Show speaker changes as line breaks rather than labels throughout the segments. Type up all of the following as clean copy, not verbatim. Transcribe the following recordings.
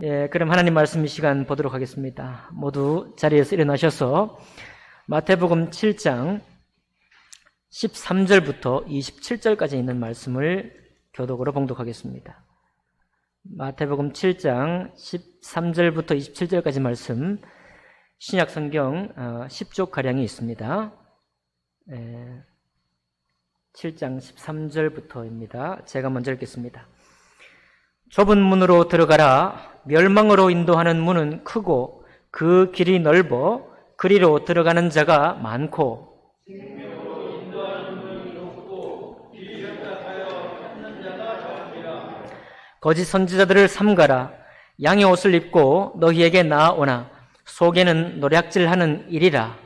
그럼 하나님 말씀 이 시간 보도록 하겠습니다. 모두 자리에서 일어나셔서 마태복음 7장 13절부터 27절까지 있는 말씀을 교독으로 봉독하겠습니다. 마태복음 7장 13절부터 27절까지 말씀, 신약성경 10쪽가량이 있습니다. 7장 13절부터입니다. 제가 먼저 읽겠습니다. 좁은 문으로 들어가라. 멸망으로 인도하는 문은 크고 그 길이 넓어 그리로 들어가는 자가 많고 거짓 선지자들을 삼가라. 양의 옷을 입고 너희에게 나아오나 속에는 노략질하는 일이라.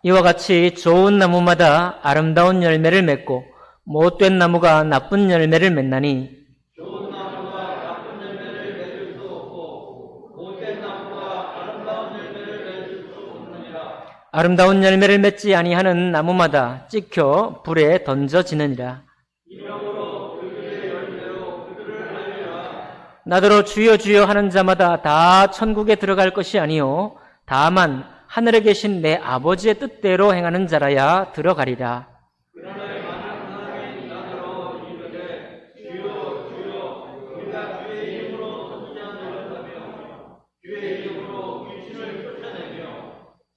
이와 같이 좋은 나무마다 아름다운 열매를 맺고 못된 나무가 나쁜 열매를 맺나니 좋은 나무가 나쁜 열매를 맺을 수 없고 못된 나무가 아름다운 열매를 맺을 수 없느니라. 아름다운 열매를 맺지 아니하는 나무마다 찍혀 불에 던져지느니라. 이러므로 그들의 열매로 그들을 알리라. 나더러 주여 주여 하는 자마다 다 천국에 들어갈 것이 아니요 다만 하늘에 계신 내 아버지의 뜻대로 행하는 자라야 들어가리라. 그러나 많은 사람이 나더러 이르되 주여 주여 우리가 주의 이름으로 선지자 노릇하며 주의 이름으로 귀신을 쫓아내며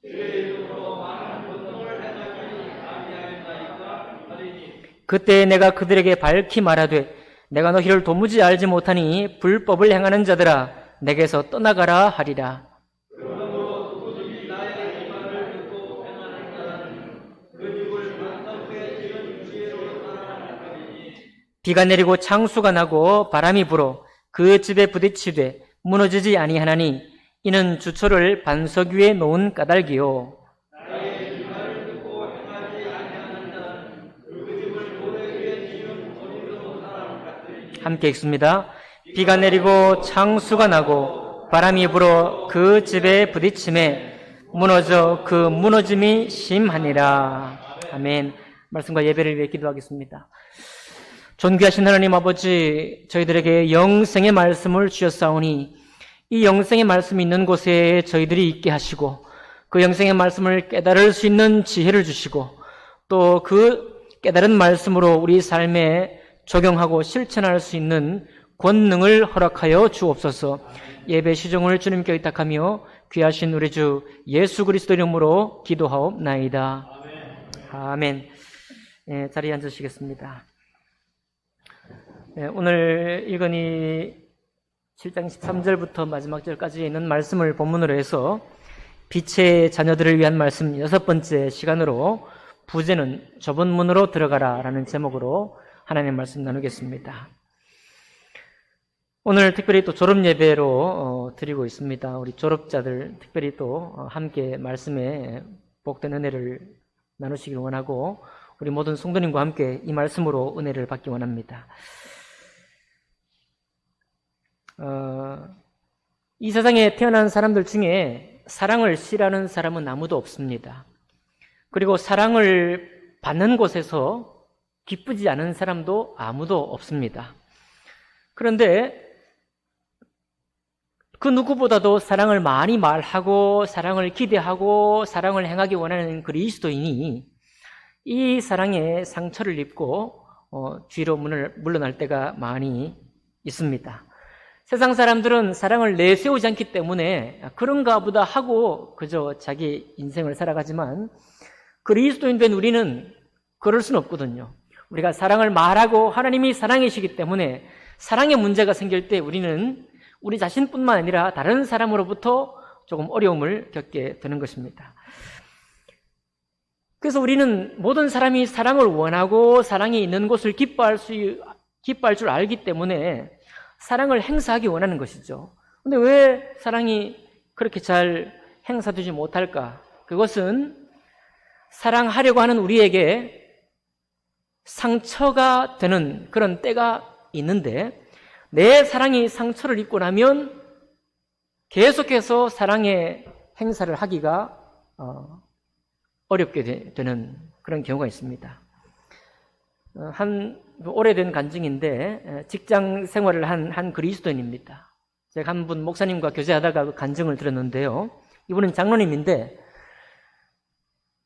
주의 이름으로 많은 권능을 행하지 아니하였나이까 하리니 그때 내가 그들에게 밝히 말하되 내가 너희를 도무지 알지 못하니 불법을 행하는 자들아 내게서 떠나가라 하리라. 비가 내리고 창수가 나고 바람이 불어 그 집에 부딪히되 무너지지 아니하나니 이는 주초를 반석 위에 놓은 까닭이요. 함께 읽습니다. 비가 내리고 창수가 나고 바람이 불어 그 집에 부딪힘에 무너져 그 무너짐이 심하니라. 아멘. 말씀과 예배를 위해 기도하겠습니다. 존귀하신 하나님 아버지, 저희들에게 영생의 말씀을 주셨사오니 이 영생의 말씀이 있는 곳에 저희들이 있게 하시고 그 영생의 말씀을 깨달을 수 있는 지혜를 주시고 또 그 깨달은 말씀으로 우리 삶에 적용하고 실천할 수 있는 권능을 허락하여 주옵소서. 예배 시종을 주님께 의탁하며 귀하신 우리 주 예수 그리스도 이름으로 기도하옵나이다. 아멘. 자리에 앉으시겠습니다. 오늘 읽은 이 7장 13절부터 마지막 절까지 있는 말씀을 본문으로 해서 빛의 자녀들을 위한 말씀 6번째 시간으로 부제는 좁은 문으로 들어가라 라는 제목으로 하나님의 말씀 나누겠습니다. 오늘 특별히 또 졸업 예배로 드리고 있습니다. 우리 졸업자들 특별히 또 함께 말씀에 복된 은혜를 나누시길 원하고 우리 모든 성도님과 함께 이 말씀으로 은혜를 받기 원합니다. 이 세상에 태어난 사람들 중에 사랑을 싫어하는 사람은 아무도 없습니다. 그리고 사랑을 받는 곳에서 기쁘지 않은 사람도 아무도 없습니다. 그런데 그 누구보다도 사랑을 많이 말하고 사랑을 기대하고 사랑을 행하기 원하는 그리스도인이 이 사랑에 상처를 입고 뒤로 물러날 때가 많이 있습니다. 세상 사람들은 사랑을 내세우지 않기 때문에 그런가 보다 하고 그저 자기 인생을 살아가지만 그리스도인 된 우리는 그럴 수는 없거든요. 우리가 사랑을 말하고 하나님이 사랑이시기 때문에 사랑의 문제가 생길 때 우리는 우리 자신뿐만 아니라 다른 사람으로부터 조금 어려움을 겪게 되는 것입니다. 그래서 우리는 모든 사람이 사랑을 원하고 사랑이 있는 곳을 기뻐할 줄 알기 때문에 사랑을 행사하기 원하는 것이죠. 근데 왜 사랑이 그렇게 잘 행사되지 못할까? 그것은 사랑하려고 하는 우리에게 상처가 되는 그런 때가 있는데 내 사랑이 상처를 입고 나면 계속해서 사랑의 행사를 하기가 어렵게 되는 그런 경우가 있습니다. 한 오래된 간증인데 직장 생활을 한 그리스도인입니다. 제가 한 분 목사님과 교제하다가 그 간증을 들었는데요. 이분은 장로님인데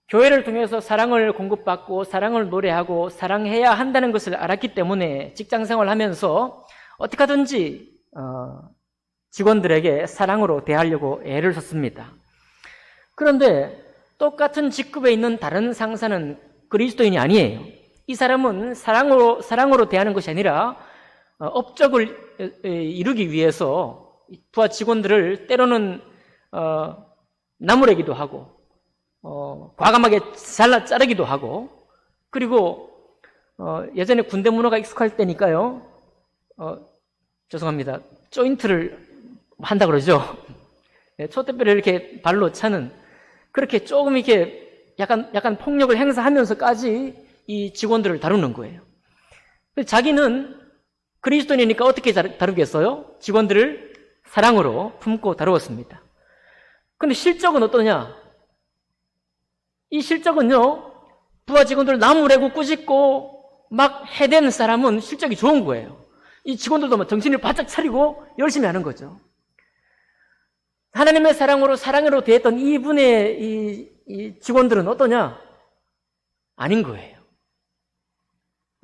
교회를 통해서 사랑을 공급받고 사랑을 노래하고 사랑해야 한다는 것을 알았기 때문에 직장 생활하면서 어떻게 하든지 직원들에게 사랑으로 대하려고 애를 썼습니다. 그런데 똑같은 직급에 있는 다른 상사는 그리스도인이 아니에요. 이 사람은 사랑으로 대하는 것이 아니라 업적을 이루기 위해서 부하 직원들을 때로는 나무래기도 하고 과감하게 잘라 자르기도 하고, 그리고 예전에 군대 문화가 익숙할 때니까요, 죄송합니다, 조인트를 한다 그러죠. 촛대뼈를 이렇게 발로 차는, 그렇게 조금 이렇게 약간 폭력을 행사하면서까지 이 직원들을 다루는 거예요. 자기는 그리스도인이니까 어떻게 다루겠어요? 직원들을 사랑으로 품고 다루었습니다. 근데 실적은 어떠냐? 이 실적은요, 부하 직원들 나무래고 꾸짖고 막 해대는 사람은 실적이 좋은 거예요. 이 직원들도 막 정신을 바짝 차리고 열심히 하는 거죠. 하나님의 사랑으로 대했던 이분의 이 직원들은 어떠냐? 아닌 거예요.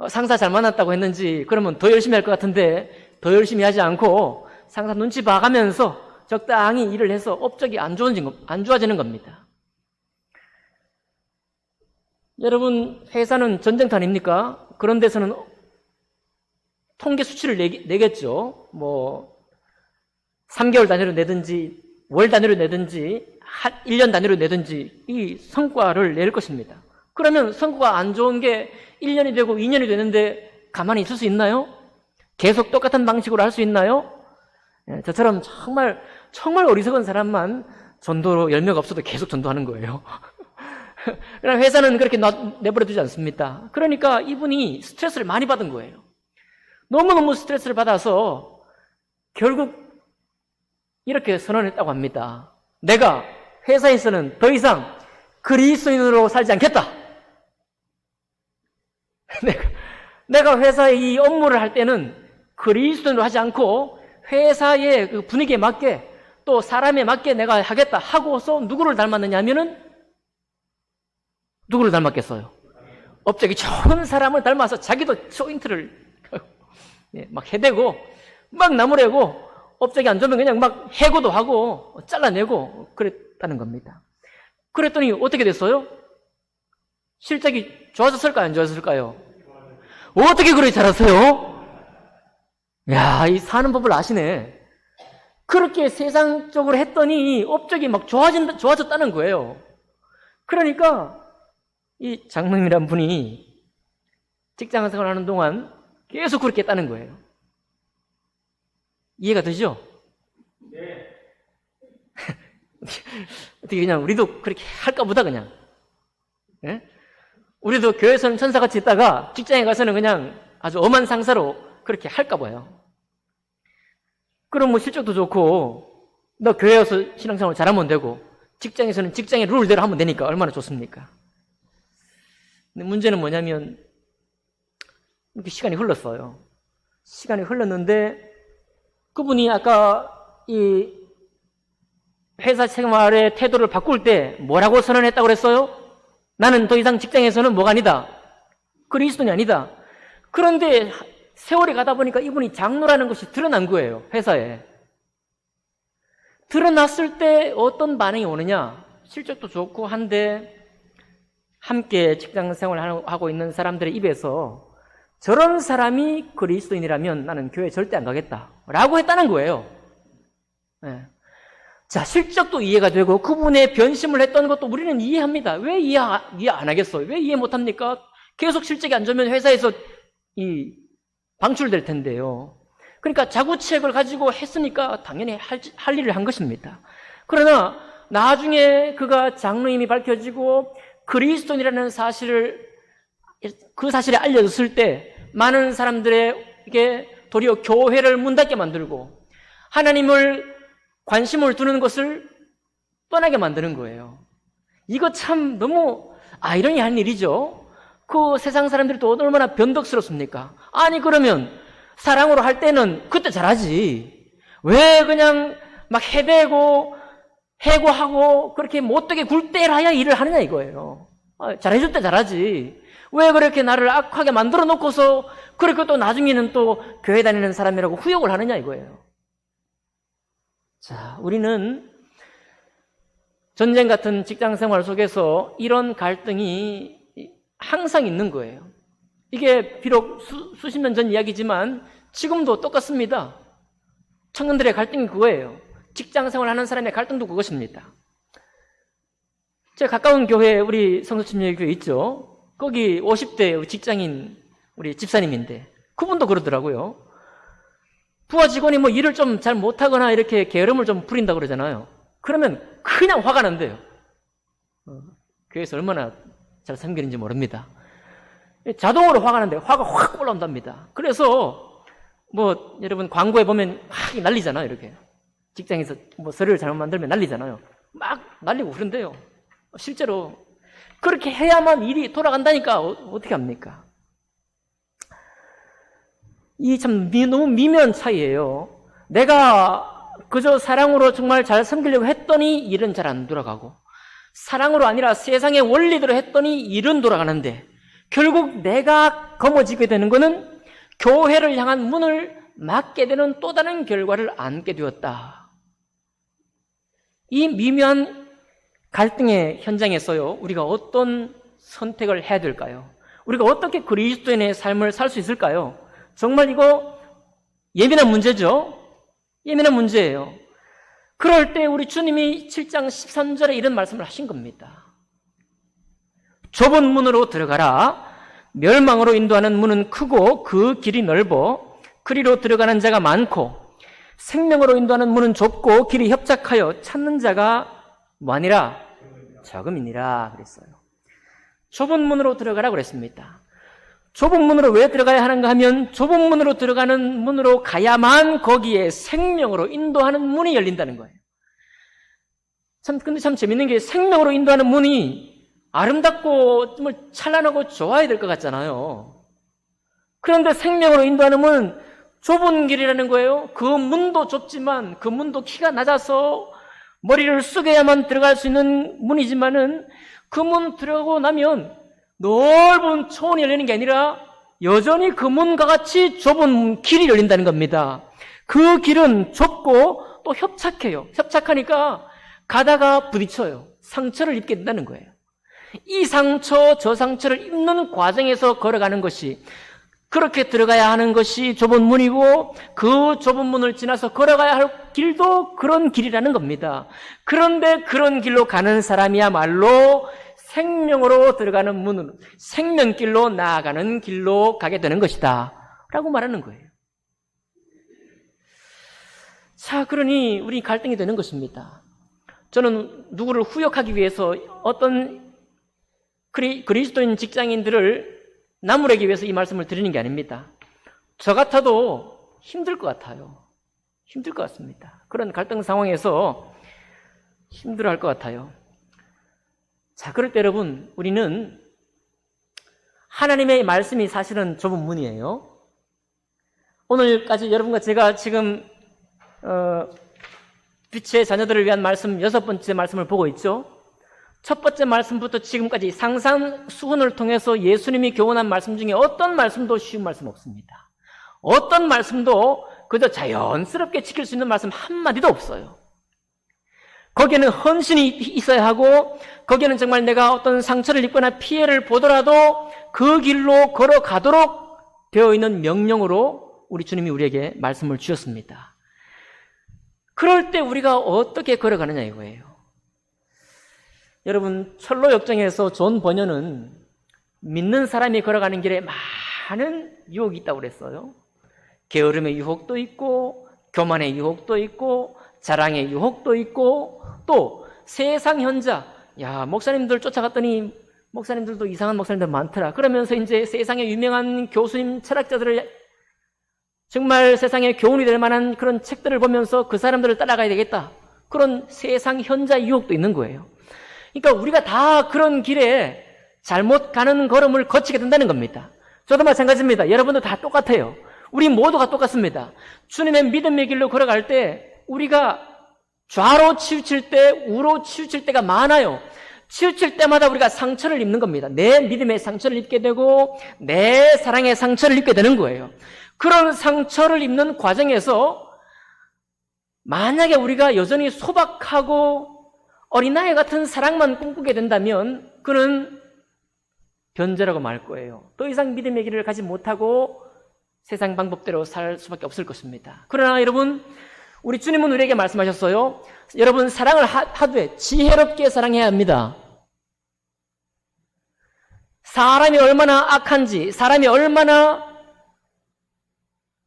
상사 잘 만났다고 했는지 그러면 더 열심히 할 것 같은데 더 열심히 하지 않고 상사 눈치 봐가면서 적당히 일을 해서 업적이 안 좋아지는 겁니다. 여러분, 회사는 전쟁터 아닙니까? 그런 데서는 통계 수치를 내겠죠. 3개월 단위로 내든지 월 단위로 내든지 1년 단위로 내든지 이 성과를 낼 것입니다. 그러면 성과가 안 좋은 게 1년이 되고 2년이 되는데 가만히 있을 수 있나요? 계속 똑같은 방식으로 할 수 있나요? 저처럼 정말 어리석은 사람만 전도로 열매가 없어도 계속 전도하는 거예요. 그럼 회사는 그렇게 내버려 두지 않습니다. 그러니까 이분이 스트레스를 많이 받은 거예요. 너무너무 스트레스를 받아서 결국 이렇게 선언했다고 합니다. 내가 회사에서는 더 이상 그리스도인으로 살지 않겠다. 내가 회사에 이 업무를 할 때는 그리스도인으로 하지 않고 회사의 그 분위기에 맞게 또 사람에 맞게 내가 하겠다 하고서 누구를 닮았느냐 하면은 누구를 닮았겠어요? 업적이 좋은 사람을 닮아서 자기도 조인트를 막 해대고 막 나무래고 업적이 안 좋으면 그냥 막 해고도 하고 잘라내고 그랬다는 겁니다. 그랬더니 어떻게 됐어요? 실적이 좋아졌을까요? 안 좋아졌을까요? 어떻게 그렇게 잘하세요? 야, 이 사는 법을 아시네. 그렇게 세상적으로 했더니 업적이 막 좋아졌다는 거예요. 그러니까 이 장로님이란 분이 직장 생활하는 동안 계속 그렇게 했다는 거예요. 이해가 되죠? 네. 어떻게 그냥 우리도 그렇게 할까 보다 그냥. 예? 우리도 교회에서는 천사같이 있다가 직장에 가서는 그냥 아주 엄한 상사로 그렇게 할까 봐요. 그럼 실적도 좋고 너 교회 와서 신앙생활 잘하면 되고 직장에서는 직장의 룰대로 하면 되니까 얼마나 좋습니까? 근데 문제는 뭐냐면 이렇게 시간이 흘렀어요. 시간이 흘렀는데 그분이 아까 이 회사 생활의 태도를 바꿀 때 뭐라고 선언했다고 그랬어요? 나는 더 이상 직장에서는 뭐가 아니다. 그리스도인이 아니다. 그런데 세월이 가다 보니까 이분이 장로라는 것이 드러난 거예요. 회사에. 드러났을 때 어떤 반응이 오느냐? 실적도 좋고 한데 함께 직장 생활을 하고 있는 사람들의 입에서 저런 사람이 그리스도인이라면 나는 교회 절대 안 가겠다 라고 했다는 거예요. 네. 자, 실적도 이해가 되고 그분의 변심을 했던 것도 우리는 이해합니다. 왜 이해 안 하겠어요? 왜 이해 못 합니까? 계속 실적이 안 좋으면 회사에서 방출될 텐데요. 그러니까 자구책을 가지고 했으니까 당연히 할 일을 한 것입니다. 그러나 나중에 그가 장로임이 밝혀지고 그리스도인이라는 그 사실이 알려졌을 때 많은 사람들에게 도리어 교회를 문 닫게 만들고 하나님을 관심을 두는 것을 떠나게 만드는 거예요. 이거 참 너무 아이러니한 일이죠. 그 세상 사람들이 또 얼마나 변덕스럽습니까? 아니 그러면 사랑으로 할 때는 그때 잘하지. 왜 그냥 막 해대고 해고하고 그렇게 못되게 굴대라야 일을 하느냐 이거예요. 잘해줄 때 잘하지. 왜 그렇게 나를 악하게 만들어 놓고서 그렇게 또 나중에는 또 교회 다니는 사람이라고 후욕을 하느냐 이거예요. 자, 우리는 전쟁 같은 직장 생활 속에서 이런 갈등이 항상 있는 거예요. 이게 비록 수십 년 전 이야기지만 지금도 똑같습니다. 청년들의 갈등이 그거예요. 직장 생활하는 사람의 갈등도 그것입니다. 제가 가까운 교회 우리 성도침례교회 있죠. 거기 50대 직장인 우리 집사님인데 그분도 그러더라고요. 부하 직원이 뭐 일을 좀 잘 못하거나 이렇게 게으름을 좀 부린다 그러잖아요. 그러면 그냥 화가 난대요. 교회에서 얼마나 잘 섬기는지 모릅니다. 자동으로 화가 나는데 화가 확 올라온답니다. 그래서 뭐 여러분 광고에 보면 막 난리잖아요. 이렇게 직장에서 뭐 서류를 잘못 만들면 난리잖아요. 막 난리고 그런데요. 실제로 그렇게 해야만 일이 돌아간다니까 어떻게 합니까? 이 참 너무 미묘한 차이예요. 내가 그저 사랑으로 정말 잘 섬기려고 했더니 일은 잘 안 돌아가고 사랑으로 아니라 세상의 원리대로 했더니 일은 돌아가는데 결국 내가 거머쥐게 되는 것은 교회를 향한 문을 막게 되는 또 다른 결과를 안게 되었다. 이 미묘한 갈등의 현장에서요, 우리가 어떤 선택을 해야 될까요? 우리가 어떻게 그리스도인의 삶을 살 수 있을까요? 정말 이거 예민한 문제죠? 예민한 문제예요. 그럴 때 우리 주님이 7장 13절에 이런 말씀을 하신 겁니다. 좁은 문으로 들어가라. 멸망으로 인도하는 문은 크고 그 길이 넓어 그리로 들어가는 자가 많고 생명으로 인도하는 문은 좁고 길이 협착하여 찾는 자가 뭐하니라? 적음이니라 그랬어요. 좁은 문으로 들어가라 그랬습니다. 좁은 문으로 왜 들어가야 하는가 하면 좁은 문으로 들어가는 문으로 가야만 거기에 생명으로 인도하는 문이 열린다는 거예요. 근데 참 재밌는 게 생명으로 인도하는 문이 아름답고 정말 찬란하고 좋아야 될 것 같잖아요. 그런데 생명으로 인도하는 문은 좁은 길이라는 거예요. 그 문도 좁지만 그 문도 키가 낮아서 머리를 숙여야만 들어갈 수 있는 문이지만은 그 문 들어가고 나면 넓은 초원이 열리는 게 아니라 여전히 그 문과 같이 좁은 길이 열린다는 겁니다. 그 길은 좁고 또 협착해요. 협착하니까 가다가 부딪혀요. 상처를 입게 된다는 거예요. 이 상처 저 상처를 입는 과정에서 걸어가는 것이 그렇게 들어가야 하는 것이 좁은 문이고 그 좁은 문을 지나서 걸어가야 할 길도 그런 길이라는 겁니다. 그런데 그런 길로 가는 사람이야말로 생명으로 들어가는 문으로 생명길로 나아가는 길로 가게 되는 것이다 라고 말하는 거예요. 자, 그러니 우리 갈등이 되는 것입니다. 저는 누구를 후욕하기 위해서 어떤 그리스도인 직장인들을 나무라기 위해서 이 말씀을 드리는 게 아닙니다. 저 같아도 힘들 것 같아요. 힘들 것 같습니다. 그런 갈등 상황에서 힘들어할 것 같아요. 자, 그럴 때 여러분, 우리는 하나님의 말씀이 사실은 좁은 문이에요. 오늘까지 여러분과 제가 지금 빛의 자녀들을 위한 말씀 6번째 말씀을 보고 있죠. 첫 번째 말씀부터 지금까지 상상수훈을 통해서 예수님이 교훈한 말씀 중에 어떤 말씀도 쉬운 말씀 없습니다. 어떤 말씀도 그저 자연스럽게 지킬 수 있는 말씀 한마디도 없어요. 거기에는 헌신이 있어야 하고 거기에는 정말 내가 어떤 상처를 입거나 피해를 보더라도 그 길로 걸어가도록 되어 있는 명령으로 우리 주님이 우리에게 말씀을 주셨습니다. 그럴 때 우리가 어떻게 걸어가느냐 이거예요. 여러분, 철로 역정에서 존 버녀는 믿는 사람이 걸어가는 길에 많은 유혹이 있다고 그랬어요. 게으름의 유혹도 있고 교만의 유혹도 있고 자랑의 유혹도 있고 또 세상 현자, 야, 목사님들 쫓아갔더니 목사님들도 이상한 목사님들 많더라. 그러면서 이제 세상에 유명한 교수님, 철학자들을 정말 세상에 교훈이 될 만한 그런 책들을 보면서 그 사람들을 따라가야 되겠다. 그런 세상 현자 유혹도 있는 거예요. 그러니까 우리가 다 그런 길에 잘못 가는 걸음을 거치게 된다는 겁니다. 저도 마찬가지입니다. 여러분도 다 똑같아요. 우리 모두가 똑같습니다. 주님의 믿음의 길로 걸어갈 때 우리가 좌로 치우칠 때, 우로 치우칠 때가 많아요. 치우칠 때마다 우리가 상처를 입는 겁니다. 내 믿음의 상처를 입게 되고 내 사랑의 상처를 입게 되는 거예요. 그런 상처를 입는 과정에서 만약에 우리가 여전히 소박하고 어린아이 같은 사랑만 꿈꾸게 된다면 그는 변절하고 말 거예요. 더 이상 믿음의 길을 가지 못하고 세상 방법대로 살 수밖에 없을 것입니다. 그러나 여러분, 우리 주님은 우리에게 말씀하셨어요. 여러분, 사랑을 하되 지혜롭게 사랑해야 합니다. 사람이 얼마나 악한지, 사람이 얼마나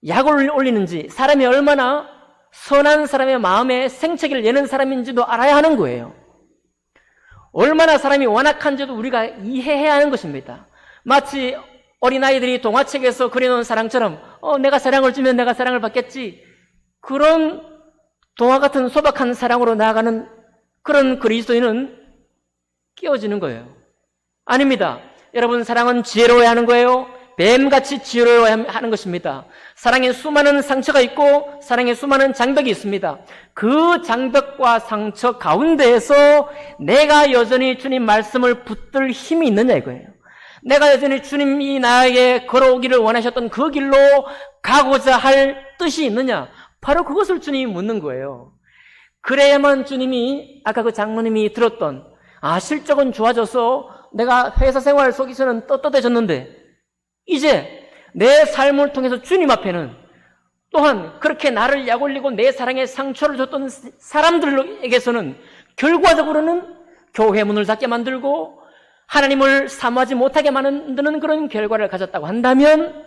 약을 올리는지, 사람이 얼마나 선한 사람의 마음에 생채기를 여는 사람인지도 알아야 하는 거예요. 얼마나 사람이 완악한지도 우리가 이해해야 하는 것입니다. 마치 어린아이들이 동화책에서 그려놓은 사랑처럼 내가 사랑을 주면 내가 사랑을 받겠지, 그런 동화 같은 소박한 사랑으로 나아가는 그런 그리스도인은 끼어지는 거예요. 아닙니다. 여러분, 사랑은 지혜로워야 하는 거예요. 뱀같이 지혜로워야 하는 것입니다. 사랑에 수많은 상처가 있고 사랑에 수많은 장벽이 있습니다. 그 장벽과 상처 가운데에서 내가 여전히 주님 말씀을 붙들 힘이 있느냐 이거예요. 내가 여전히 주님이 나에게 걸어오기를 원하셨던 그 길로 가고자 할 뜻이 있느냐, 바로 그것을 주님이 묻는 거예요. 그래야만 주님이 아까 그 장로님이 들었던 실적은 좋아져서 내가 회사 생활 속에서는 떳떳해졌는데 이제 내 삶을 통해서 주님 앞에는 또한 그렇게 나를 약올리고 내 사랑에 상처를 줬던 사람들에게서는 결과적으로는 교회 문을 닫게 만들고 하나님을 사모하지 못하게 만드는 그런 결과를 가졌다고 한다면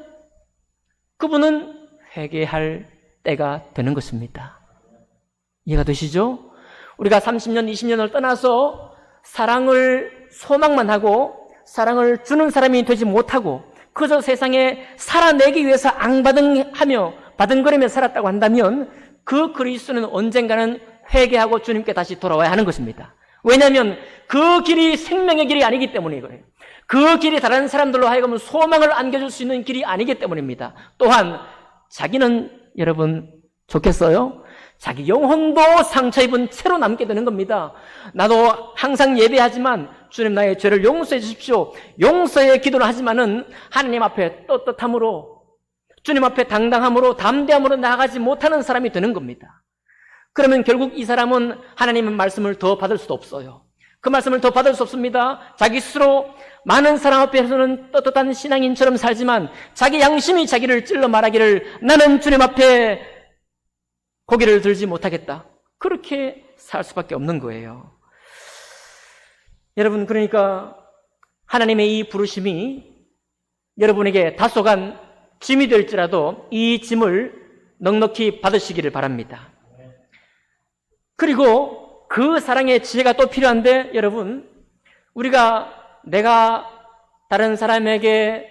그분은 회개할 때가 되는 것입니다. 이해가 되시죠? 우리가 30년, 20년을 떠나서 사랑을 소망만 하고 사랑을 주는 사람이 되지 못하고 그저 세상에 살아내기 위해서 앙바등하며 바등거리며 살았다고 한다면 그 그리스도는 언젠가는 회개하고 주님께 다시 돌아와야 하는 것입니다. 왜냐하면 그 길이 생명의 길이 아니기 때문에 그래요. 그 길이 다른 사람들로 하여금 소망을 안겨줄 수 있는 길이 아니기 때문입니다. 또한 자기는 여러분 좋겠어요? 자기 영혼도 상처 입은 채로 남게 되는 겁니다. 나도 항상 예배하지만 주님 나의 죄를 용서해 주십시오. 용서의 기도를 하지만은 하나님 앞에 떳떳함으로 주님 앞에 당당함으로 담대함으로 나아가지 못하는 사람이 되는 겁니다. 그러면 결국 이 사람은 하나님의 말씀을 더 받을 수도 없어요. 그 말씀을 더 받을 수 없습니다. 자기 스스로 많은 사람 앞에서는 떳떳한 신앙인처럼 살지만 자기 양심이 자기를 찔러 말하기를 나는 주님 앞에 고개를 들지 못하겠다. 그렇게 살 수밖에 없는 거예요. 여러분, 그러니까 하나님의 이 부르심이 여러분에게 다소간 짐이 될지라도 이 짐을 넉넉히 받으시기를 바랍니다. 그리고 그 사랑의 지혜가 또 필요한데 여러분, 내가 다른 사람에게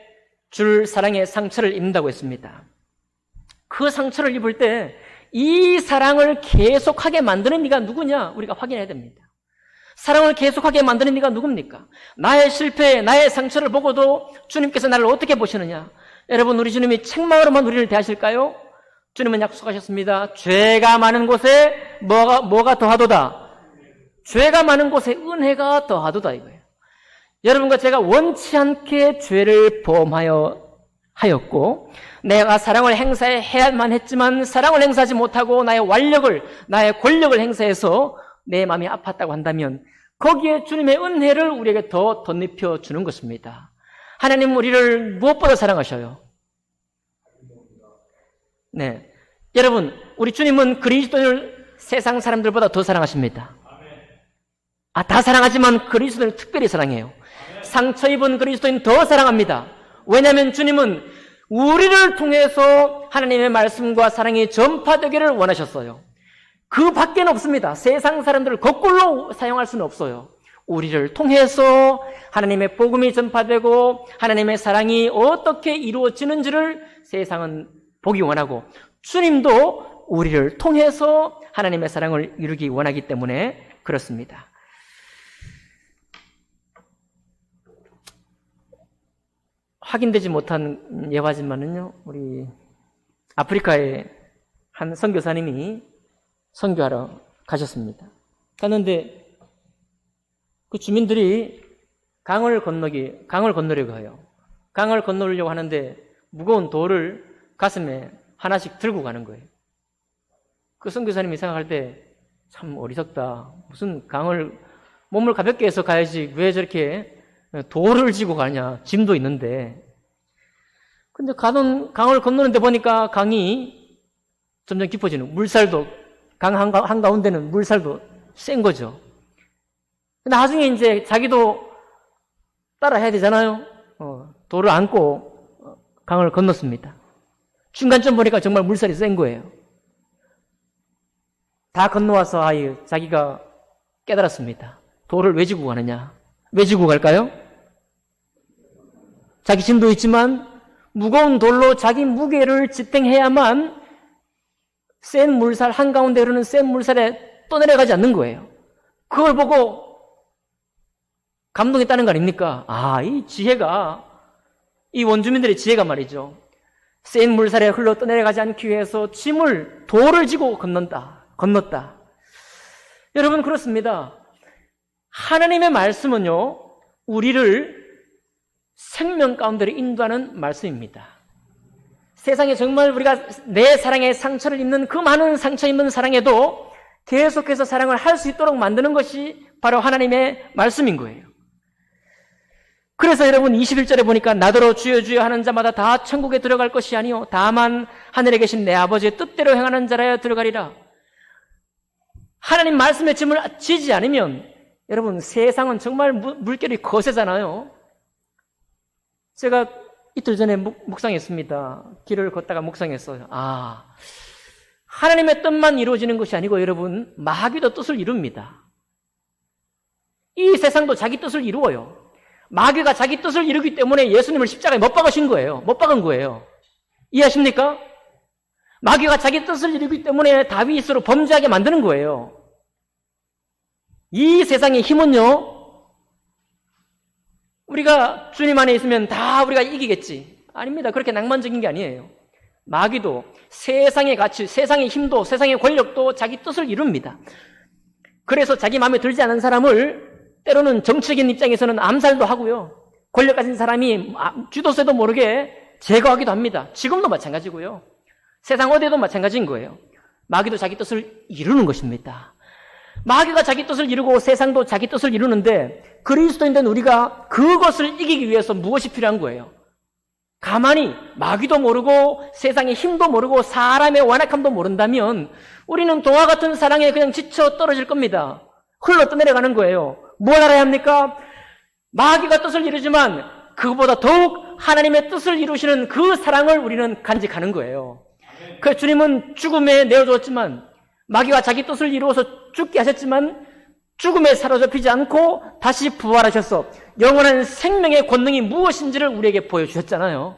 줄 사랑의 상처를 입는다고 했습니다. 그 상처를 입을 때 이 사랑을 계속하게 만드는 네가 누구냐 우리가 확인해야 됩니다. 사랑을 계속하게 만드는 네가 누굽니까? 나의 실패, 나의 상처를 보고도 주님께서 나를 어떻게 보시느냐? 여러분, 우리 주님이 책망으로만 우리를 대하실까요? 주님은 약속하셨습니다. 죄가 많은 곳에 뭐가 더하도다? 죄가 많은 곳에 은혜가 더하도다 이거예요. 여러분과 제가 원치 않게 죄를 범하였고 내가 사랑을 행사해야만 했지만 사랑을 행사하지 못하고 나의 완력을, 나의 권력을 행사해서 내 마음이 아팠다고 한다면 거기에 주님의 은혜를 우리에게 더 덧입혀 주는 것입니다. 하나님 우리를 무엇보다 사랑하셔요? 네, 여러분, 우리 주님은 그리스도를 세상 사람들보다 더 사랑하십니다. 다 사랑하지만 그리스도를 특별히 사랑해요. 상처 입은 그리스도인 더 사랑합니다. 왜냐하면 주님은 우리를 통해서 하나님의 말씀과 사랑이 전파되기를 원하셨어요. 그 밖에는 없습니다. 세상 사람들을 거꾸로 사용할 수는 없어요. 우리를 통해서 하나님의 복음이 전파되고 하나님의 사랑이 어떻게 이루어지는지를 세상은 보기 원하고 주님도 우리를 통해서 하나님의 사랑을 이루기 원하기 때문에 그렇습니다. 확인되지 못한 예화지만은요, 우리 아프리카의 한 선교사님이 선교하러 가셨습니다. 갔는데 그 주민들이 강을 건너려고 해요. 강을 건너려고 하는데 무거운 돌을 가슴에 하나씩 들고 가는 거예요. 그 선교사님이 생각할 때 참 어리석다. 무슨 몸을 가볍게 해서 가야지 왜 저렇게 돌을 지고 가냐. 짐도 있는데. 근데 강을 건너는데 보니까 강이 점점 깊어지는, 물살도, 강 한가운데는 물살도 센 거죠. 나중에 이제 자기도 따라 해야 되잖아요. 돌을 안고 강을 건넜습니다. 중간쯤 보니까 정말 물살이 센 거예요. 다 건너와서 자기가 깨달았습니다. 돌을 왜 지고 가느냐? 왜 지고 갈까요? 자기 짐도 있지만 무거운 돌로 자기 무게를 지탱해야만 센 물살, 한가운데 흐르는 센 물살에 떠내려가지 않는 거예요. 그걸 보고 감동했다는 거 아닙니까? 이 지혜가, 이 원주민들의 지혜가 말이죠. 센 물살에 흘러 떠내려가지 않기 위해서 돌을 지고 건넜다. 여러분, 그렇습니다. 하나님의 말씀은요, 우리를 생명 가운데로 인도하는 말씀입니다. 세상에 정말 우리가 내 사랑에 상처를 입는 그 많은 상처 입는 사랑에도 계속해서 사랑을 할 수 있도록 만드는 것이 바로 하나님의 말씀인 거예요. 그래서 여러분 21절에 보니까 나더러 주여 주여 하는 자마다 다 천국에 들어갈 것이 아니요 다만 하늘에 계신 내 아버지의 뜻대로 행하는 자라야 들어가리라. 하나님 말씀에 짐을 지지 않으면 여러분 세상은 정말 물결이 거세잖아요. 제가 이틀 전에 묵상했습니다. 길을 걷다가 묵상했어요. 하나님의 뜻만 이루어지는 것이 아니고 여러분 마귀도 뜻을 이룹니다. 이 세상도 자기 뜻을 이루어요. 마귀가 자기 뜻을 이루기 때문에 예수님을 십자가에 못 박으신 거예요. 못 박은 거예요. 이해하십니까? 마귀가 자기 뜻을 이루기 때문에 다윗으로 범죄하게 만드는 거예요. 이 세상의 힘은요, 우리가 주님 안에 있으면 다 우리가 이기겠지. 아닙니다. 그렇게 낭만적인 게 아니에요. 마귀도 세상의 가치, 세상의 힘도, 세상의 권력도 자기 뜻을 이룹니다. 그래서 자기 마음에 들지 않은 사람을 때로는 정치적인 입장에서는 암살도 하고요. 권력 가진 사람이 쥐도새도 모르게 제거하기도 합니다. 지금도 마찬가지고요. 세상 어디에도 마찬가지인 거예요. 마귀도 자기 뜻을 이루는 것입니다. 마귀가 자기 뜻을 이루고 세상도 자기 뜻을 이루는데 그리스도인된 우리가 그것을 이기기 위해서 무엇이 필요한 거예요? 가만히 마귀도 모르고 세상의 힘도 모르고 사람의 완악함도 모른다면 우리는 동화 같은 사랑에 그냥 지쳐 떨어질 겁니다. 흘러 떠내려가는 거예요. 뭘 알아야 합니까? 마귀가 뜻을 이루지만 그보다 더욱 하나님의 뜻을 이루시는 그 사랑을 우리는 간직하는 거예요. 그 주님은 죽음에 내어줬지만 마귀가 자기 뜻을 이루어서 죽게 하셨지만 죽음에 사로잡히지 않고 다시 부활하셔서 영원한 생명의 권능이 무엇인지를 우리에게 보여주셨잖아요.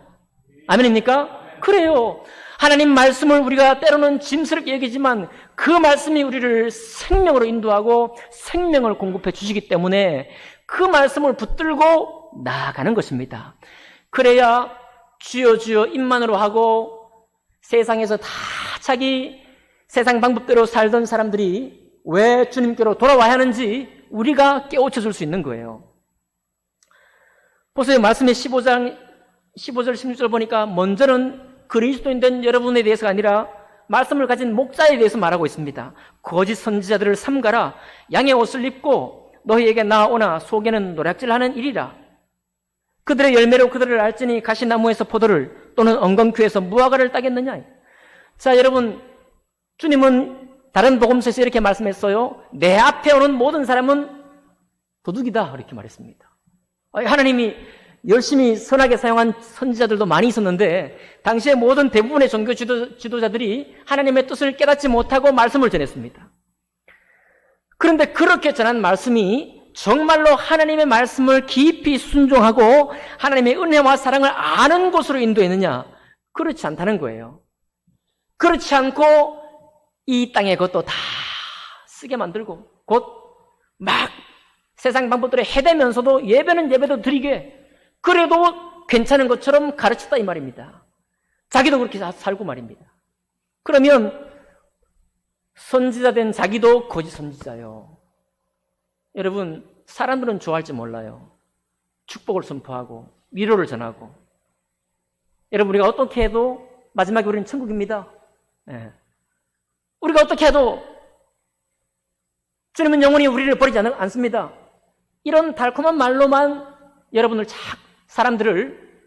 아멘입니까? 그래요. 하나님 말씀을 우리가 때로는 짐스럽게 여기지만 그 말씀이 우리를 생명으로 인도하고 생명을 공급해 주시기 때문에 그 말씀을 붙들고 나아가는 것입니다. 그래야 주여 주여 입만으로 하고 세상에서 다 자기 세상 방법대로 살던 사람들이 왜 주님께로 돌아와야 하는지 우리가 깨우쳐 줄 수 있는 거예요. 보세요. 말씀의 15절 16절 보니까 먼저는 그리스도인 된 여러분에 대해서가 아니라 말씀을 가진 목자에 대해서 말하고 있습니다. 거짓 선지자들을 삼가라. 양의 옷을 입고 너희에게 나오나 속에는 노략질하는 일이라. 그들의 열매로 그들을 알지니 가시나무에서 포도를 또는 엉겅퀴에서 무화과를 따겠느냐. 자, 여러분, 주님은 다른 복음서에서 이렇게 말씀했어요. 내 앞에 오는 모든 사람은 도둑이다. 이렇게 말했습니다. 하나님이 열심히 선하게 사용한 선지자들도 많이 있었는데 당시에 모든 대부분의 종교 지도자들이 하나님의 뜻을 깨닫지 못하고 말씀을 전했습니다. 그런데 그렇게 전한 말씀이 정말로 하나님의 말씀을 깊이 순종하고 하나님의 은혜와 사랑을 아는 곳으로 인도했느냐? 그렇지 않다는 거예요. 그렇지 않고 이 땅의 것도 다 쓰게 만들고 곧 막 세상 방법대로 해대면서도 예배는 예배도 드리게 그래도 괜찮은 것처럼 가르쳤다 이 말입니다. 자기도 그렇게 살고 말입니다. 그러면 선지자 된 자기도 거짓 선지자요. 여러분, 사람들은 좋아할지 몰라요. 축복을 선포하고 위로를 전하고. 여러분, 우리가 어떻게 해도 마지막에 우리는 천국입니다. 예. 우리가 어떻게 해도 주님은 영원히 우리를 버리지 않습니다. 이런 달콤한 말로만 여러분을 사람들을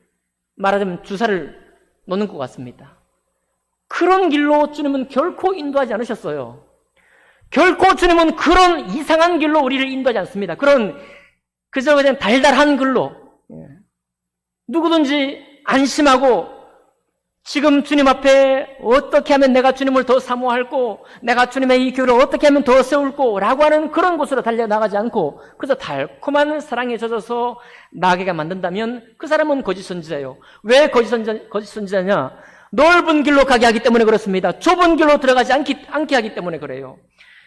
말하자면 주사를 놓는 것 같습니다. 그런 길로 주님은 결코 인도하지 않으셨어요. 결코 주님은 그런 이상한 길로 우리를 인도하지 않습니다. 그저 그냥 달달한 길로 누구든지 안심하고 지금 주님 앞에 어떻게 하면 내가 주님을 더 사모할고 내가 주님의 이 교회를 어떻게 하면 더 세울고 라고 하는 그런 곳으로 달려나가지 않고 그래서 달콤한 사랑에 젖어서 나가게 만든다면 그 사람은 거짓 선지자예요. 왜 거짓 선지자냐? 넓은 길로 가게 하기 때문에 그렇습니다. 좁은 길로 들어가지 않게 하기 때문에 그래요.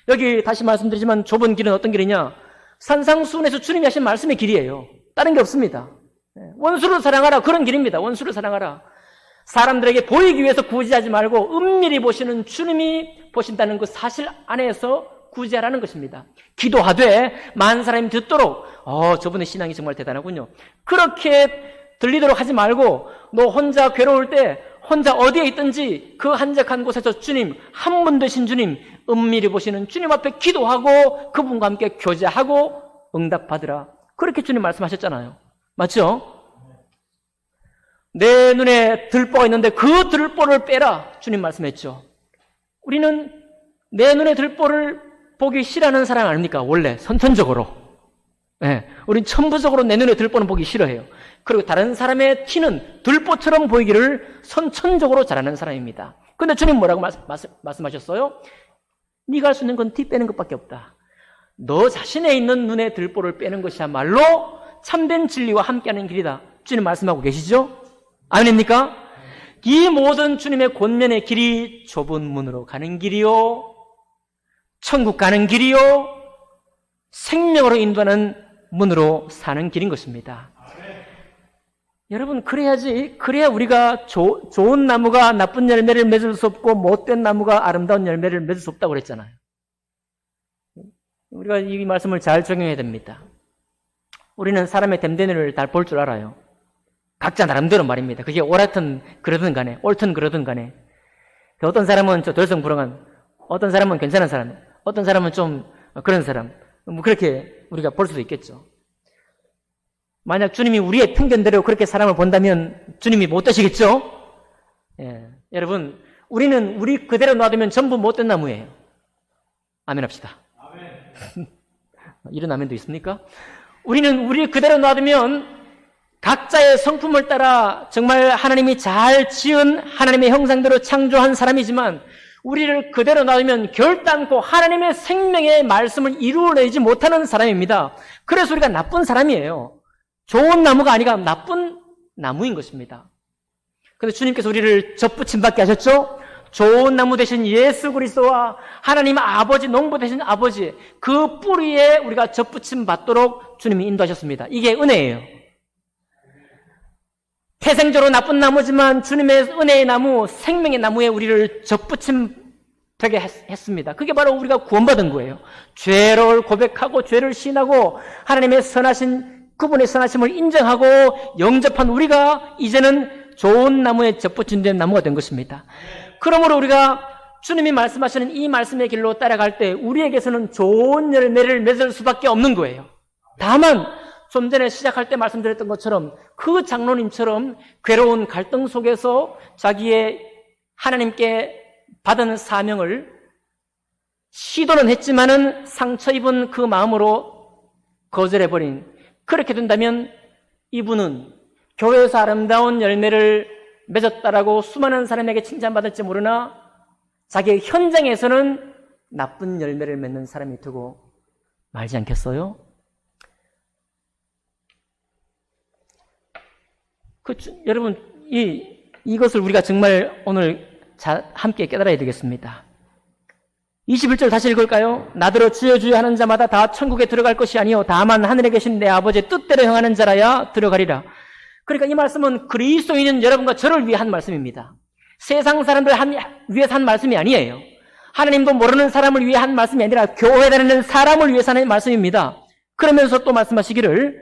여기 다시 말씀드리지만 좁은 길은 어떤 길이냐? 산상수훈에서 주님이 하신 말씀의 길이에요. 다른 게 없습니다. 원수를 사랑하라, 그런 길입니다. 원수를 사랑하라. 사람들에게 보이기 위해서 구제하지 말고 은밀히 보시는 주님이 보신다는 그 사실 안에서 구제하라는 것입니다. 기도하되 많은 사람이 듣도록 저분의 신앙이 정말 대단하군요. 그렇게 들리도록 하지 말고 너 혼자 괴로울 때 혼자 어디에 있든지 그 한적한 곳에서 주님, 한 분 되신 주님, 은밀히 보시는 주님 앞에 기도하고 그분과 함께 교제하고 응답받으라. 그렇게 주님 말씀하셨잖아요. 맞죠? 내 눈에 들보가 있는데 그 들보를 빼라. 주님 말씀했죠. 우리는 내 눈에 들보를 보기 싫어하는 사람 아닙니까? 원래 선천적으로. 네, 우린 천부적으로 내 눈에 들보는 보기 싫어해요. 그리고 다른 사람의 티는 들보처럼 보이기를 선천적으로 잘하는 사람입니다. 그런데 주님 뭐라고 말씀하셨어요? 네가 할 수 있는 건 티 빼는 것밖에 없다. 너 자신에 있는 눈에 들보를 빼는 것이야말로 참된 진리와 함께하는 길이다. 주님 말씀하고 계시죠? 아멘입니까? 이 모든 주님의 권면의 길이 좁은 문으로 가는 길이요, 천국 가는 길이요, 생명으로 인도하는 문으로 사는 길인 것입니다. 여러분, 그래야 우리가 좋은 나무가 나쁜 열매를 맺을 수 없고 못된 나무가 아름다운 열매를 맺을 수 없다고 그랬잖아요. 우리가 이 말씀을 잘 적용해야 됩니다. 우리는 사람의 됨된 일을 다 볼 줄 알아요. 각자 나름대로 말입니다. 그게 옳든 그러든 간에. 어떤 사람은 좀 덜성불응한, 어떤 사람은 괜찮은 사람, 어떤 사람은 좀 그런 사람, 그렇게 우리가 볼 수도 있겠죠. 만약 주님이 우리의 편견대로 그렇게 사람을 본다면 주님이 못 되시겠죠? 예. 여러분, 우리는 우리 그대로 놔두면 전부 못된 나무예요. 아멘 합시다. 아멘. 이런 아멘도 있습니까? 우리는 우리 그대로 놔두면 각자의 성품을 따라 정말 하나님이 잘 지은 하나님의 형상대로 창조한 사람이지만 우리를 그대로 놔두면 결단코 하나님의 생명의 말씀을 이루어내지 못하는 사람입니다. 그래서 우리가 나쁜 사람이에요. 좋은 나무가 아니라 나쁜 나무인 것입니다. 그런데 주님께서 우리를 접붙임받게 하셨죠? 좋은 나무 되신 예수 그리스도와 하나님 아버지, 농부 되신 아버지, 그 뿌리에 우리가 접붙임받도록 주님이 인도하셨습니다. 이게 은혜예요. 태생적으로 나쁜 나무지만 주님의 은혜의 나무, 생명의 나무에 우리를 접붙임되게 했습니다. 그게 바로 우리가 구원받은 거예요. 죄를 고백하고 죄를 시인하고 하나님의 그분의 선하심을 인정하고 영접한 우리가 이제는 좋은 나무에 접붙임된 나무가 된 것입니다. 그러므로 우리가 주님이 말씀하시는 이 말씀의 길로 따라갈 때 우리에게서는 좋은 열매를 맺을 수밖에 없는 거예요. 다만 좀 전에 시작할 때 말씀드렸던 것처럼 그 장로님처럼 괴로운 갈등 속에서 자기의 하나님께 받은 사명을 시도는 했지만은 상처 입은 그 마음으로 거절해버린, 그렇게 된다면 이분은 교회에서 아름다운 열매를 맺었다라고 수많은 사람에게 칭찬받을지 모르나 자기의 현장에서는 나쁜 열매를 맺는 사람이 되고 말지 않겠어요? 여러분, 이것을 우리가 정말 오늘 함께 깨달아야 되겠습니다. 21절 다시 읽을까요? 나더러 주여 주여 하는 자마다 다 천국에 들어갈 것이 아니요 다만 하늘에 계신 내 아버지의 뜻대로 행하는 자라야 들어가리라. 그러니까 이 말씀은 그리스도인인 여러분과 저를 위해 한 말씀입니다. 세상 사람들 위해서 한 말씀이 아니에요. 하나님도 모르는 사람을 위해 한 말씀이 아니라 교회 다니는 사람을 위해서 하는 말씀입니다. 그러면서 또 말씀하시기를,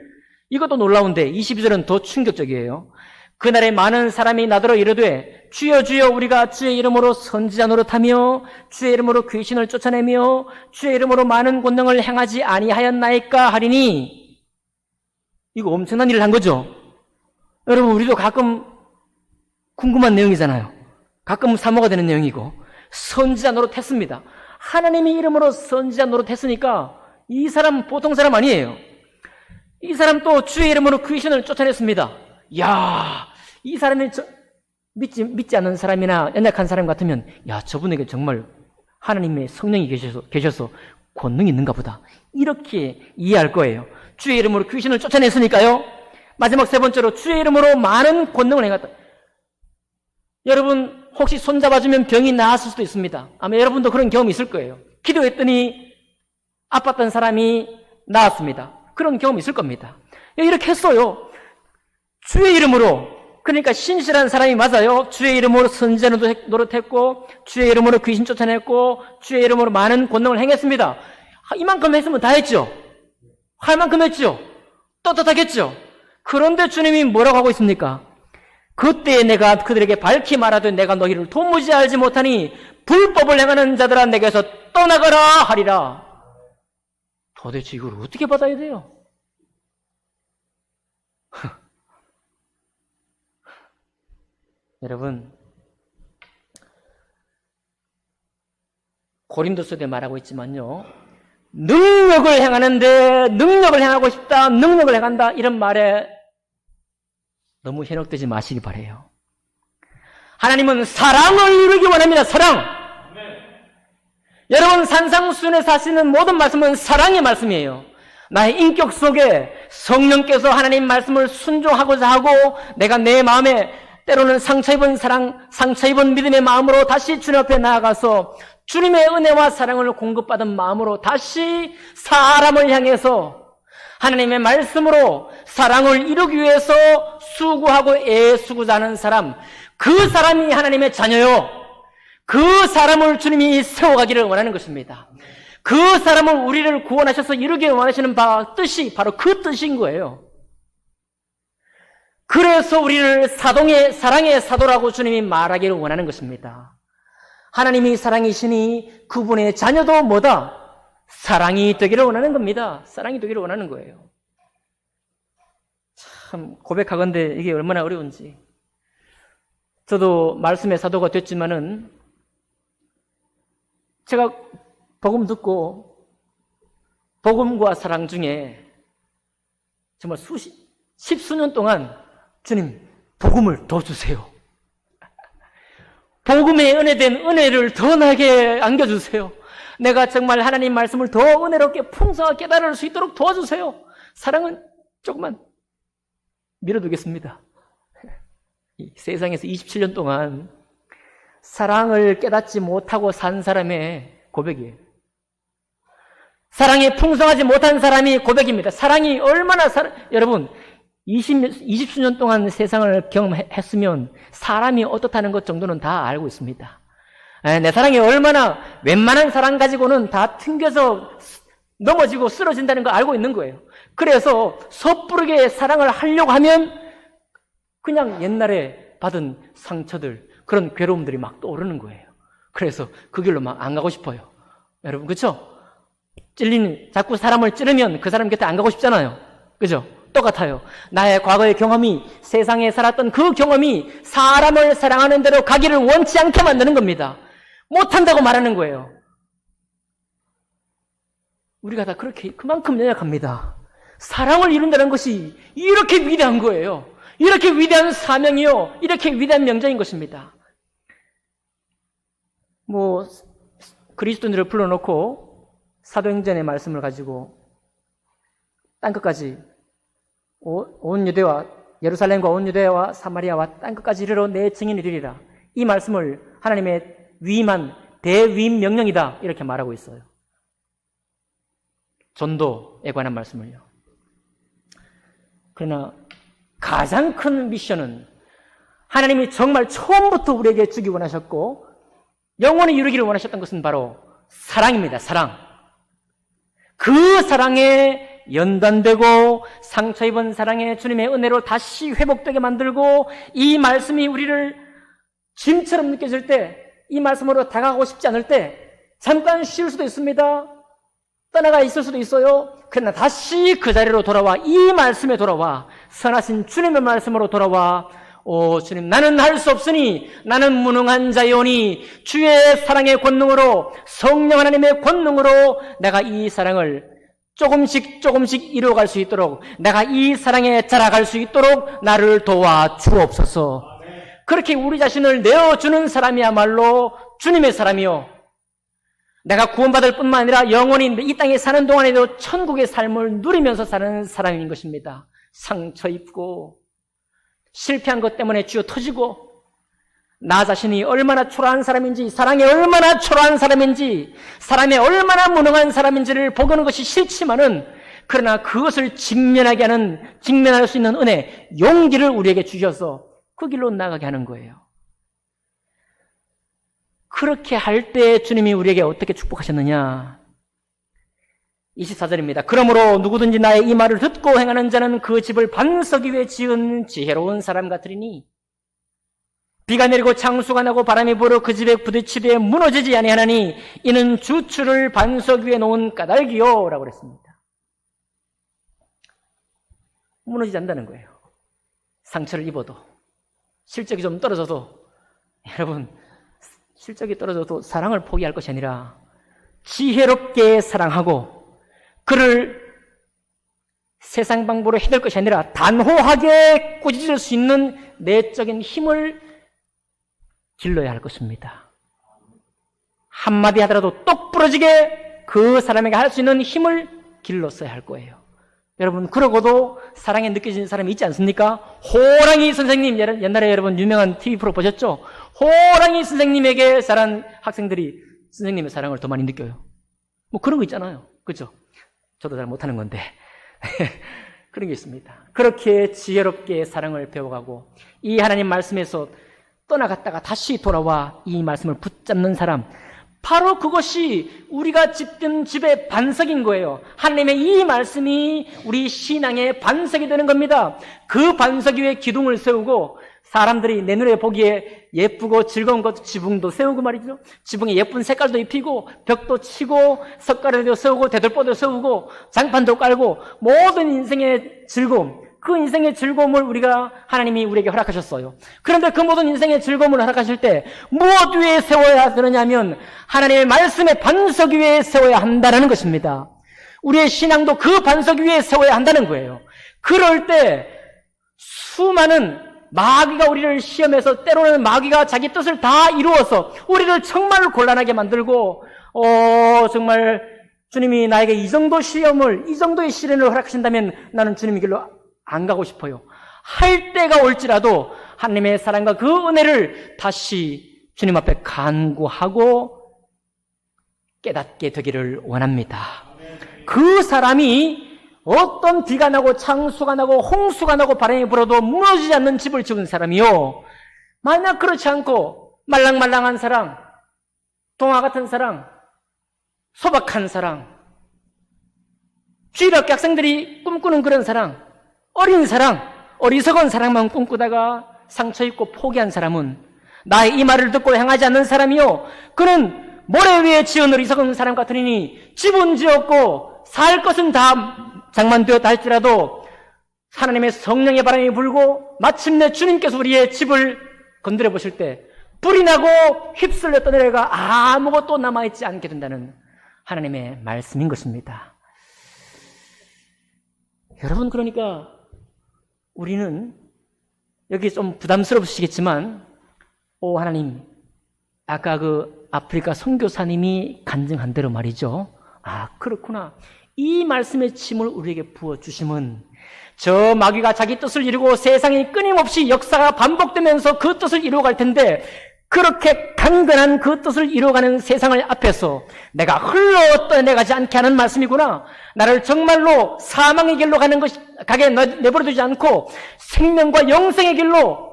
이것도 놀라운데 22절은 더 충격적이에요. 그날에 많은 사람이 나더러 이르되 주여 주여 우리가 주의 이름으로 선지자 노릇하며 주의 이름으로 귀신을 쫓아내며 주의 이름으로 많은 권능을 행하지 아니하였나이까 하리니. 이거 엄청난 일을 한 거죠. 여러분, 우리도 가끔 궁금한 내용이잖아요. 가끔 사모가 되는 내용이고, 선지자 노릇했습니다. 하나님의 이름으로 선지자 노릇했으니까 이 사람 보통 사람 아니에요. 이 사람 또 주의 이름으로 귀신을 쫓아냈습니다. 야, 이 사람이 믿지 않는 사람이나 연약한 사람 같으면, 야, 저분에게 정말 하나님의 성령이 계셔서 권능이 있는가 보다, 이렇게 이해할 거예요. 주의 이름으로 귀신을 쫓아냈으니까요. 마지막 세 번째로 주의 이름으로 많은 권능을 행했다. 여러분, 혹시 손잡아주면 병이 나았을 수도 있습니다. 아마 여러분도 그런 경험이 있을 거예요. 기도했더니 아팠던 사람이 나았습니다. 그런 경험이 있을 겁니다. 이렇게 했어요. 주의 이름으로. 그러니까 신실한 사람이 맞아요. 주의 이름으로 선지자 노릇했고, 주의 이름으로 귀신 쫓아냈고, 주의 이름으로 많은 권능을 행했습니다. 이만큼 했으면 다 했죠. 할 만큼 했죠. 떳떳하겠죠. 그런데 주님이 뭐라고 하고 있습니까? 그때 내가 그들에게 밝히 말하되 내가 너희를 도무지 알지 못하니 불법을 행하는 자들아 내게서 떠나가라 하리라. 도대체 이걸 어떻게 받아야 돼요? 여러분, 고린도서에 말하고 있지만요, 능력을 행하는데 능력을 행하고 싶다, 능력을 행한다, 이런 말에 너무 현혹되지 마시기 바라요. 하나님은 사랑을 이루기 원합니다. 사랑. 여러분, 산상수훈에서 하시는 모든 말씀은 사랑의 말씀이에요. 나의 인격 속에 성령께서 하나님 말씀을 순종하고자 하고, 내가 내 마음에 때로는 상처 입은 사랑, 상처 입은 믿음의 마음으로 다시 주님 앞에 나아가서 주님의 은혜와 사랑을 공급받은 마음으로 다시 사람을 향해서 하나님의 말씀으로 사랑을 이루기 위해서 수고하고 애쓰고자 하는 사람, 그 사람이 하나님의 자녀요. 그 사람을 주님이 세워가기를 원하는 것입니다. 그 사람을 우리를 구원하셔서 이루기를 원하시는 뜻이 바로 그 뜻인 거예요. 그래서 우리를 사랑의 사도라고 주님이 말하기를 원하는 것입니다. 하나님이 사랑이시니 그분의 자녀도 뭐다? 사랑이 되기를 원하는 겁니다. 사랑이 되기를 원하는 거예요. 참 고백하건대 이게 얼마나 어려운지. 저도 말씀의 사도가 됐지만은 제가 복음 듣고 복음과 사랑 중에 정말 십수년 동안 주님, 복음을 더 주세요. 복음의 은혜된 은혜를 더 나에게 안겨주세요. 내가 정말 하나님 말씀을 더 은혜롭게 풍성하게 깨달을 수 있도록 도와주세요. 사랑은 조금만 밀어두겠습니다. 이 세상에서 27년 동안 사랑을 깨닫지 못하고 산 사람의 고백이에요. 사랑이 풍성하지 못한 사람이 고백입니다. 사랑이 얼마나 여러분 20수년 동안 세상을 경험했으면 사람이 어떻다는 것 정도는 다 알고 있습니다. 내 사랑이 얼마나 웬만한 사랑 가지고는 다 튕겨서 넘어지고 쓰러진다는 걸 알고 있는 거예요. 그래서 섣부르게 사랑을 하려고 하면 그냥 옛날에 받은 상처들, 그런 괴로움들이 막 떠오르는 거예요. 그래서 그 길로 막 안 가고 싶어요. 여러분, 그렇죠? 자꾸 사람을 찌르면 그 사람 곁에 안 가고 싶잖아요. 그죠? 똑같아요. 나의 과거의 경험이, 세상에 살았던 그 경험이 사람을 사랑하는 대로 가기를 원치 않게 만드는 겁니다. 못한다고 말하는 거예요. 우리가 다 그만큼 연약합니다. 사랑을 이룬다는 것이 이렇게 위대한 거예요. 이렇게 위대한 사명이요, 이렇게 위대한 명제인 것입니다. 그리스도인들을 불러놓고 사도행전의 말씀을 가지고 땅끝까지 온 유대와 예루살렘과 온 유대와 사마리아와 땅끝까지 이르러 내 증인이 되리라. 이 말씀을 하나님의 위임한 대위임 명령이다, 이렇게 말하고 있어요. 전도에 관한 말씀을요. 그러나 가장 큰 미션은 하나님이 정말 처음부터 우리에게 주기 원하셨고 영원히 이루기를 원하셨던 것은 바로 사랑입니다. 사랑. 그 사랑에 연단되고 상처 입은 사랑에 주님의 은혜로 다시 회복되게 만들고 이 말씀이 우리를 짐처럼 느껴질 때, 이 말씀으로 다가가고 싶지 않을 때 잠깐 쉴 수도 있습니다. 떠나가 있을 수도 있어요. 그러나 다시 그 자리로 돌아와 이 말씀에 돌아와 선하신 주님의 말씀으로 돌아와 오 주님, 나는 할 수 없으니 나는 무능한 자이오니 주의 사랑의 권능으로, 성령 하나님의 권능으로 내가 이 사랑을 조금씩 이루어갈 수 있도록, 내가 이 사랑에 자라갈 수 있도록 나를 도와 주옵소서. 그렇게 우리 자신을 내어주는 사람이야말로 주님의 사람이요, 내가 구원받을 뿐만 아니라 영원히 이 땅에 사는 동안에도 천국의 삶을 누리면서 사는 사람인 것입니다. 상처 입고 실패한 것 때문에 쥐어 터지고 나 자신이 얼마나 초라한 사람인지, 사랑에 얼마나 초라한 사람인지, 사람에 얼마나 무능한 사람인지를 보는 것이 싫지만은, 그러나 그것을 직면할 수 있는 은혜, 용기를 우리에게 주셔서 그 길로 나가게 하는 거예요. 그렇게 할 때 주님이 우리에게 어떻게 축복하셨느냐? 24절입니다. 그러므로 누구든지 나의 이 말을 듣고 행하는 자는 그 집을 반석 위에 지은 지혜로운 사람 같으리니 비가 내리고 창수가 나고 바람이 불어 그 집에 부딪히되 무너지지 아니하나니 이는 주추를 반석 위에 놓은 까닭이요 라고 그랬습니다. 무너지지 않는다는 거예요. 상처를 입어도, 실적이 좀 떨어져도, 여러분, 실적이 떨어져도 사랑을 포기할 것이 아니라 지혜롭게 사랑하고 그를 세상 방법으로 해낼 것이 아니라 단호하게 꾸짖을 수 있는 내적인 힘을 길러야 할 것입니다. 한마디 하더라도 똑 부러지게 그 사람에게 할 수 있는 힘을 길렀어야 할 거예요. 여러분, 그러고도 사랑에 느껴지는 사람이 있지 않습니까? 호랑이 선생님, 옛날에 여러분 유명한 TV 프로 보셨죠? 호랑이 선생님에게 자란 학생들이 선생님의 사랑을 더 많이 느껴요. 뭐 그런 거 있잖아요. 그렇죠? 저도 잘 못하는 건데 그런 게 있습니다. 그렇게 지혜롭게 사랑을 배워가고 이 하나님 말씀에서 떠나갔다가 다시 돌아와 이 말씀을 붙잡는 사람, 바로 그것이 우리가 짓던 집의 반석인 거예요. 하나님의 이 말씀이 우리 신앙의 반석이 되는 겁니다. 그 반석 위에 기둥을 세우고 사람들이 내 눈에 보기에 예쁘고 즐거운 것, 지붕도 세우고 말이죠. 지붕에 예쁜 색깔도 입히고 벽도 치고 석가래도 세우고 대들보도 세우고 장판도 깔고 모든 인생의 즐거움, 그 인생의 즐거움을 하나님이 우리에게 허락하셨어요. 그런데 그 모든 인생의 즐거움을 허락하실 때 무엇 위에 세워야 되느냐면 하나님의 말씀의 반석 위에 세워야 한다는 것입니다. 우리의 신앙도 그 반석 위에 세워야 한다는 거예요. 그럴 때 수많은 마귀가 우리를 시험해서 때로는 마귀가 자기 뜻을 다 이루어서 우리를 정말 곤란하게 만들고 정말 주님이 나에게 이 정도 시험을, 이 정도의 시련을 허락하신다면 나는 주님의 길로 안 가고 싶어요 할 때가 올지라도 하나님의 사랑과 그 은혜를 다시 주님 앞에 간구하고 깨닫게 되기를 원합니다. 그 사람이 어떤 비가 나고 창수가 나고 홍수가 나고 바람이 불어도 무너지지 않는 집을 지은 사람이요, 만약 그렇지 않고 말랑말랑한 사랑, 동화 같은 사랑, 소박한 사랑, 주일학교 학생들이 꿈꾸는 그런 사랑, 어린 사랑, 어리석은 사랑만 꿈꾸다가 상처 입고 포기한 사람은, 나의 이 말을 듣고 행하지 않는 사람이요, 그는 모래 위에 지은 어리석은 사람 같으니 집은 지었고 살 것은 다 장만되었다 할지라도 하나님의 성령의 바람이 불고 마침내 주님께서 우리의 집을 건드려 보실 때 불이 나고 휩쓸려 떠내려가 아무것도 남아있지 않게 된다는 하나님의 말씀인 것입니다. 여러분, 그러니까 우리는 여기 좀 부담스러우시겠지만 하나님, 아까 그 아프리카 선교사님이 간증한 대로 말이죠. 그렇구나. 이 말씀의 침을 우리에게 부어주심은 저 마귀가 자기 뜻을 이루고 세상이 끊임없이 역사가 반복되면서 그 뜻을 이루어갈 텐데 그렇게 강건한 그 뜻을 이루어가는 세상을 앞에서 내가 흘러 떠내가지 않게 하는 말씀이구나. 나를 정말로 사망의 길로 가게 내버려두지 않고 생명과 영생의 길로,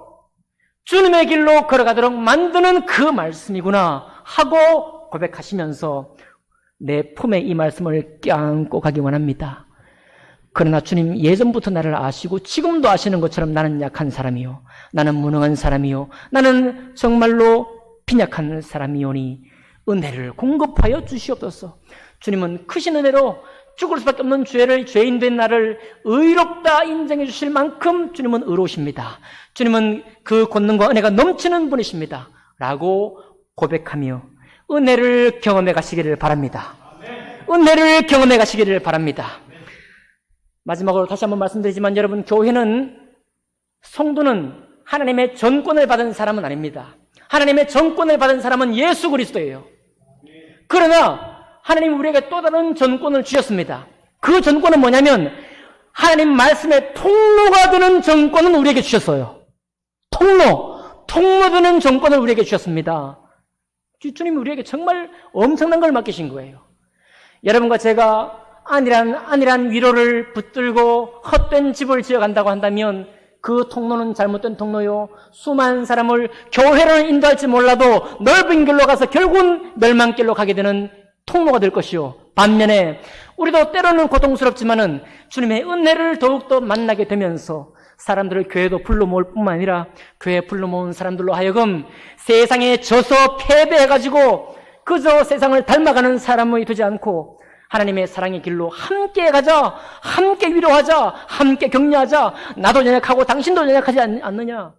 주님의 길로 걸어가도록 만드는 그 말씀이구나 하고 고백하시면서 내 품에 이 말씀을 껴안고 가기 원합니다. 그러나 주님, 예전부터 나를 아시고 지금도 아시는 것처럼 나는 약한 사람이요, 나는 무능한 사람이요, 나는 정말로 빈약한 사람이오니 은혜를 공급하여 주시옵소서. 주님은 크신 은혜로 죽을 수밖에 없는 죄인 된 나를 의롭다 인정해 주실 만큼 주님은 의로우십니다. 주님은 그 권능과 은혜가 넘치는 분이십니다 라고 고백하며 은혜를 경험해 가시기를 바랍니다. 은혜를 경험해 가시기를 바랍니다. 마지막으로 다시 한번 말씀드리지만 여러분, 성도는 하나님의 전권을 받은 사람은 아닙니다. 하나님의 전권을 받은 사람은 예수 그리스도예요. 그러나 하나님이 우리에게 또 다른 전권을 주셨습니다. 그 전권은 뭐냐면 하나님 말씀의 통로가 되는 전권은 우리에게 주셨어요. 통로 되는 전권을 우리에게 주셨습니다. 주님이 우리에게 정말 엄청난 걸 맡기신 거예요. 여러분과 제가 안일한 위로를 붙들고 헛된 집을 지어간다고 한다면 그 통로는 잘못된 통로요, 수많은 사람을 교회를 인도할지 몰라도 넓은 길로 가서 결국은 멸망길로 가게 되는 통로가 될 것이요, 반면에 우리도 때로는 고통스럽지만은 주님의 은혜를 더욱더 만나게 되면서 사람들을 교회도 불러 모을 뿐만 아니라 교회에 불러 모은 사람들로 하여금 세상에 져서 패배해가지고 그저 세상을 닮아가는 사람이 되지 않고 하나님의 사랑의 길로 함께 가자, 함께 위로하자, 함께 격려하자. 나도 연약하고 당신도 연약하지 않느냐.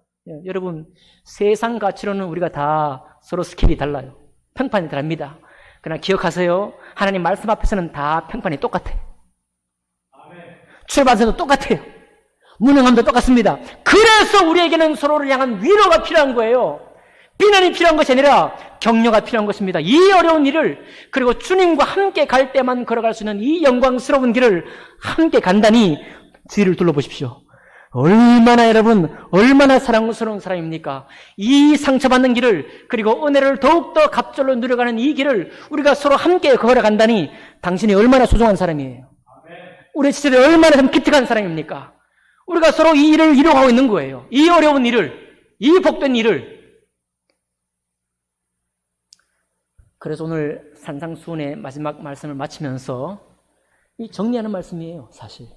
여러분, 세상 가치로는 우리가 다 서로 스케일이 달라요. 평판이 다릅니다. 그러나 기억하세요. 하나님 말씀 앞에서는 다 평판이 똑같아요. 출발선도 똑같아요. 무능함도 똑같습니다. 그래서 우리에게는 서로를 향한 위로가 필요한 거예요. 비난이 필요한 것이 아니라 격려가 필요한 것입니다. 이 어려운 일을, 그리고 주님과 함께 갈 때만 걸어갈 수 있는 이 영광스러운 길을 함께 간다니 주위를 둘러보십시오. 얼마나 사랑스러운 사람입니까? 이 상처받는 길을, 그리고 은혜를 더욱더 갑절로 누려가는 이 길을 우리가 서로 함께 걸어간다니 당신이 얼마나 소중한 사람이에요. 우리 지체들이 얼마나 참 기특한 사람입니까? 우리가 서로 이 일을 이루어가고 있는 거예요. 이 어려운 일을, 이 복된 일을. 그래서 오늘 산상수훈의 마지막 말씀을 마치면서 이 정리하는 말씀이에요, 사실.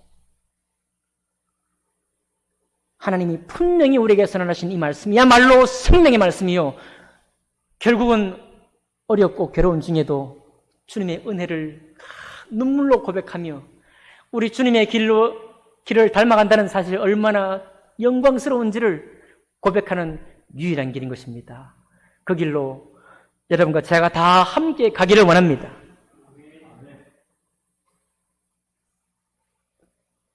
하나님이 분명히 우리에게 선언하신 이 말씀이야말로 생명의 말씀이요, 결국은 어렵고 괴로운 중에도 주님의 은혜를 눈물로 고백하며 우리 주님의 길을 닮아간다는 사실, 얼마나 영광스러운지를 고백하는 유일한 길인 것입니다. 그 길로 여러분과 제가 다 함께 가기를 원합니다.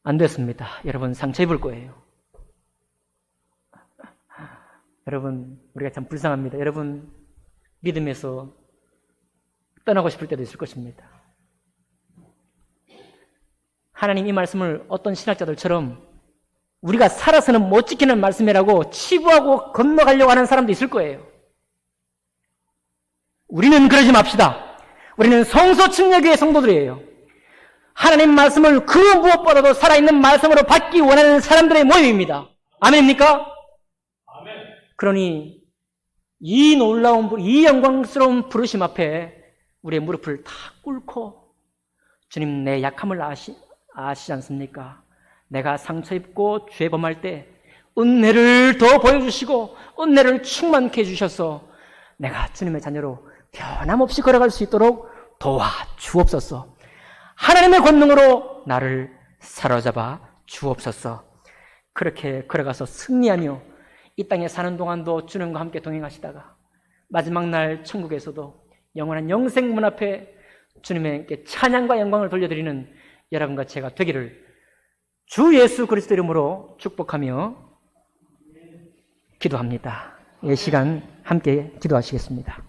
안 됐습니다. 여러분, 상처 입을 거예요. 여러분, 우리가 참 불쌍합니다. 여러분, 믿음에서 떠나고 싶을 때도 있을 것입니다. 하나님 이 말씀을 어떤 신학자들처럼 우리가 살아서는 못 지키는 말씀이라고 치부하고 건너가려고 하는 사람도 있을 거예요. 우리는 그러지 맙시다. 우리는 성소측려교의 성도들이에요. 하나님 말씀을 그 무엇보다도 살아있는 말씀으로 받기 원하는 사람들의 모임입니다. 아멘입니까? 아멘. 그러니 이 놀라운, 이 영광스러운 부르심 앞에 우리의 무릎을 다 꿇고, 주님, 내 약함을 아시지 않습니까? 내가 상처 입고 죄 범할 때 은혜를 더 보여주시고 은혜를 충만케 해주셔서 내가 주님의 자녀로 변함없이 걸어갈 수 있도록 도와주옵소서. 하나님의 권능으로 나를 사로잡아 주옵소서. 그렇게 걸어가서 승리하며 이 땅에 사는 동안도 주님과 함께 동행하시다가 마지막 날 천국에서도 영원한 영생문 앞에 주님에게 찬양과 영광을 돌려드리는 여러분과 제가 되기를 주 예수 그리스도 이름으로 축복하며 기도합니다. 이 시간 함께 기도하시겠습니다.